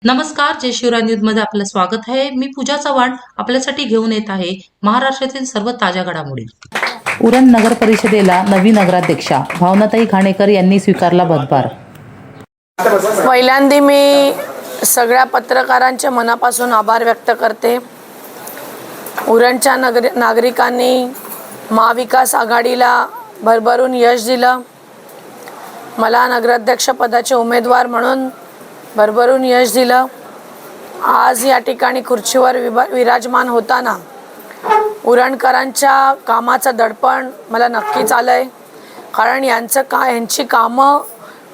नमस्कार, जय शिवराय न्यूजमध्ये आपलं स्वागत आहे. मी पूजा चव्हाण आपल्यासाठी घेऊन येत आहे महाराष्ट्रातील सर्व ताज्या घडामोडी. उरण नगर परिषदेला नवी नगराध्यक्षा भावनाताई घाणेकर यांनी स्वीकारला पदभार. पहिल्यांदा मी सगळ्या पत्रकारांचे मनापासून आभार व्यक्त करते. उरणच्या नागरिकांनी महाविकास आघाडीला भरभरून यश दिलं. मला नगराध्यक्ष पदाचे उमेदवार म्हणून भरभरून यश दिलं. आज या ठिकाणी खुर्चीवर विराजमान होताना उरणकरांच्या कामाचं दडपण मला नक्कीच आलंय. कारण यांची कामं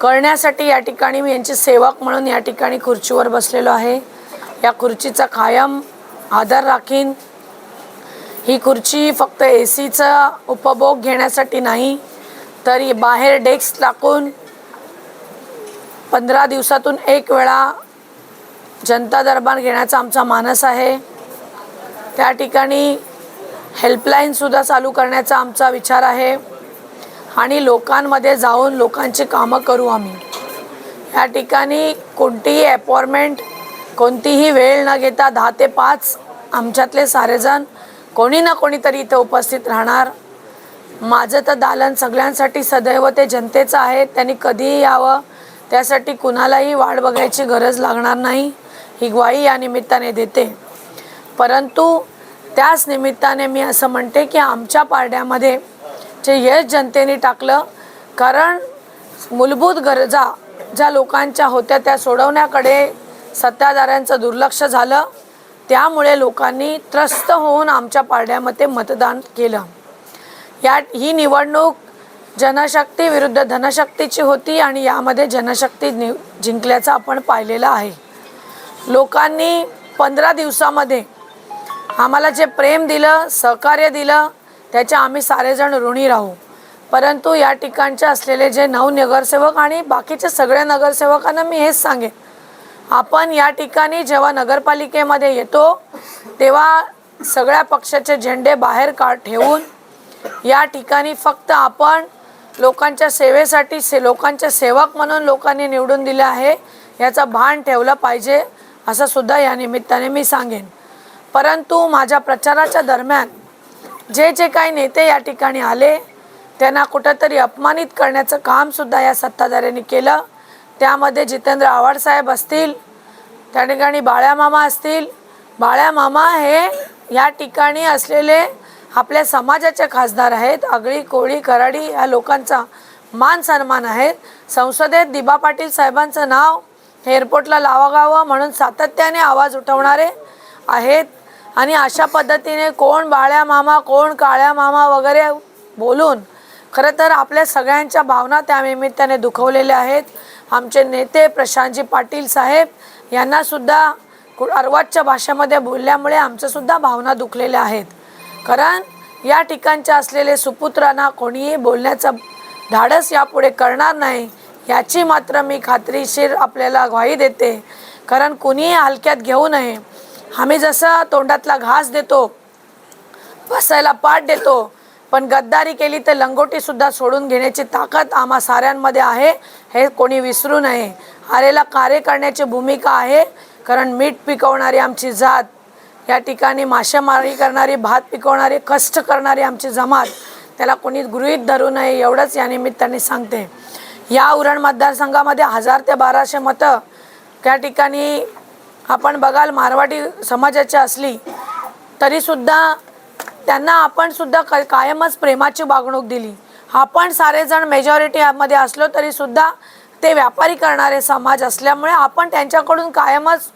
करण्यासाठी या ठिकाणी मी यांचे सेवक म्हणून या ठिकाणी खुर्चीवर बसलेलो आहे. या खुर्चीचा कायम आदर राखीन. ही खुर्ची फक्त एसीचा उपभोग घेण्यासाठी नाही, तर बाहेर डेस्क टाकून 15 दिवसातून एक वेळा जनता दरबार घेण्याचा आमचा मानस आहे. त्या ठिकाणी हेल्पलाईनसुद्धा चालू करण्याचा आमचा विचार आहे आणि लोकांमध्ये जाऊन लोकांची कामं करू आम्ही. या ठिकाणी कोणतीही अपॉइंटमेंट, कोणतीही वेळ न घेता 10 ते 5 आमच्यातले सारेजण कोणी ना कोणीतरी इथं उपस्थित राहणार. माझं तर दालन सगळ्यांसाठी सदैव ते जनतेचं आहे. त्यांनी कधीही यावं, त्यासाठी कुणालाही वाट बघायची गरज लागणार नाही, ही ग्वाही या निमित्ताने देते. परंतु त्याच निमित्ताने मी असं म्हणते की आमच्या पारड्यामध्ये जे यश जनतेने टाकलं, कारण मूलभूत गरजा ज्या लोकांच्या होत्या त्या सोडवण्याकडे सत्ताधाऱ्यांचं दुर्लक्ष झालं. त्यामुळे लोकांनी त्रस्त होऊन आमच्या पारड्यामध्ये मतदान केलं. ही निवडणूक जनशक्ती विरुद्ध धनशक्तीची होती आणि यामध्ये जनशक्ती जिंकल्याचं आपण पाहिलेलं आहे. लोकांनी 15 दिवसामध्ये आम्हाला जे प्रेम दिलं, सहकार्य दिलं, त्याचे आम्ही सारेजण ऋणी राहू. परंतु या ठिकाणचे असलेले जे 9 नगरसेवक आणि बाकीचे सगळ्या नगरसेवकांना मी हेच सांगेन, आपण या ठिकाणी जेव्हा नगरपालिकेमध्ये येतो तेव्हा सगळ्या पक्षाचे झेंडे बाहेर ठेवून या ठिकाणी फक्त आपण लोकांच्या सेवेसाठी लोकांचे सेवक म्हणून लोकांनी निवडून दिले आहे याचं भान ठेवलं पाहिजे, असं सुद्धा या निमित्ताने मी सांगेन. परंतु माझ्या प्रचाराच्या दरम्यान जे काही नेते या ठिकाणी आले त्यांना कुठंतरी अपमानित करण्याचं कामसुद्धा या सत्ताधाऱ्यांनी केलं. त्यामध्ये जितेंद्र आव्हाड साहेब असतील, त्या ठिकाणी बाळ्यामामा असतील. बाळ्यामामा हे या ठिकाणी असलेले आपल्या समाजाचे खासदार आहेत. आगळी कोळी कराडी या लोकांचा मान सन्मान आहे. संसदेत दिबा पाटील साहेबांचं नाव एअरपोर्टला लावागावं म्हणून सातत्याने आवाज उठवणारे आहेत. आणि अशा पद्धतीने कोण बाळ्या मामा, कोण काळ्या मामा वगैरे बोलून खरं तर आपल्या सगळ्यांच्या भावना त्या निमित्ताने दुखवलेल्या आहेत. आमचे नेते प्रशांतजी पाटील साहेब यांनासुद्धा अर्वाच्य भाषेमध्ये बोलल्यामुळे आमच्यासुद्धा भावना दुखलेल्या आहेत. कारण या ठिकाणच्या असलेले सुपुत्रांना कोणीही बोलण्याचं धाडस यापुढे करणार नाही याची मात्र मी खात्रीशीर आपल्याला ग्वाही देते. कारण कुणीही हलक्यात घेऊ नये. आम्ही जसं तोंडातला घास देतो, बसायला पाठ देतो, पण गद्दारी केली तर लंगोटीसुद्धा सोडून घेण्याची ताकद आम्हा साऱ्यांमध्ये आहे, हे कोणी विसरू नये. आरेला कार्य करण्याची भूमिका आहे. कारण मीठ पिकवणारी आमची जात, या ठिकाणी मासेमारी करणारी, भात पिकवणारी, कष्ट करणारी आमची जमात, त्याला कोणी गृहीत धरू नये एवढंच या निमित्ताने सांगते. या उरण मतदारसंघामध्ये 1000 ते 1200 मतं त्या ठिकाणी आपण बघाल मारवाडी समाजाची असली तरीसुद्धा त्यांना आपण सुद्धा कायमच प्रेमाची वागणूक दिली. आपण सारेजण मेजॉरिटीमध्ये असलो तरीसुद्धा ते व्यापारी करणारे समाज असल्यामुळे आपण त्यांच्याकडून कायमच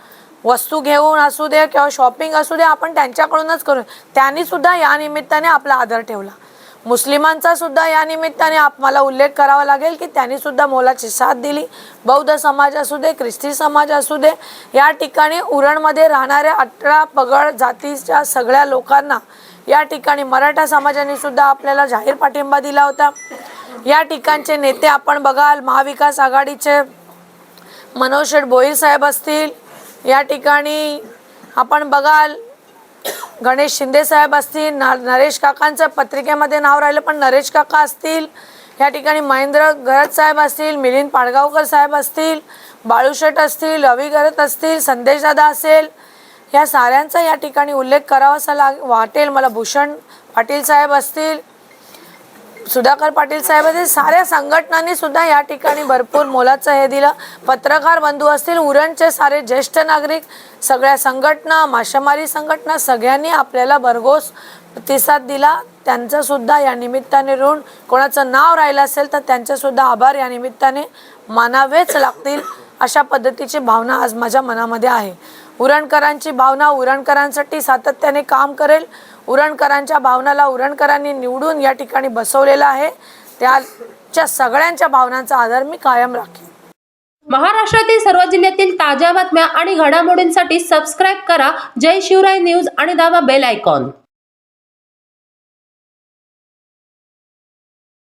वस्तू घेऊन असू दे किंवा शॉपिंग असू दे आपण त्यांच्याकडूनच करू. त्यांनीसुद्धा या निमित्ताने आपला आदर ठेवला. मुस्लिमांचा सुद्धा या निमित्ताने मला उल्लेख करावा लागेल की त्यांनीसुद्धा मोलाची साथ दिली. बौद्ध समाज असू दे, ख्रिस्ती समाज असू दे, या ठिकाणी उरणमध्ये राहणाऱ्या 18 पगड जातीच्या सगळ्या लोकांना या ठिकाणी मराठा समाजाने सुद्धा आपल्याला जाहीर पाठिंबा दिला होता. या ठिकाणचे नेते आपण बघाल, महाविकास आघाडीचे मनोज शेठ भोईर साहेब असतील, या ठिकाणी आपण बघाल गणेश शिंदे साहेब असतील, नरेश काकांचं पत्रिकेमध्ये नाव राहिलं पण नरेश काका असतील, या ठिकाणी महेंद्र गरज साहेब असतील, मिलिंद पाडगावकर साहेब असतील, बाळूशेठ असतील, रवी गरत असतील, संदेशदादा असेल, या साऱ्यांचा या ठिकाणी उल्लेख करावासा वाटेल मला. भूषण पाटील साहेब असतील, सुधाकर पाटील साहेब असतील, साऱ्या संघटनांनी सुद्धा या ठिकाणी भरपूर मोलाचं हे दिलं. पत्रकार बंधू असतील, उरणचे सारे ज्येष्ठ नागरिक, सगळ्या संघटना, मासेमारी संघटना, सगळ्यांनी आपल्याला भरघोस प्रतिसाद दिला. त्यांचं सुद्धा या निमित्ताने ऋण, कोणाचं नाव राहिलं असेल तर त्यांचे सुद्धा आभार या निमित्ताने मानावेच लागतील, अशा पद्धतीची भावना आज माझ्या मनामध्ये आहे. उरणकरांची भावना, उरणकरांसाठी सातत्याने काम करेल. उरणकरांच्या भावनाला उरणकरांनी निवडून या ठिकाणी बसवलेलं आहे. त्याच्या सगळ्यांच्या भावनांचा आदर मी कायम राखेन. महाराष्ट्रातील सर्व जिल्ह्यातील ताज्या बातम्या आणि घडामोडींसाठी सबस्क्राईब करा जय शिवराय न्यूज आणि दाबा बेल आयकॉन.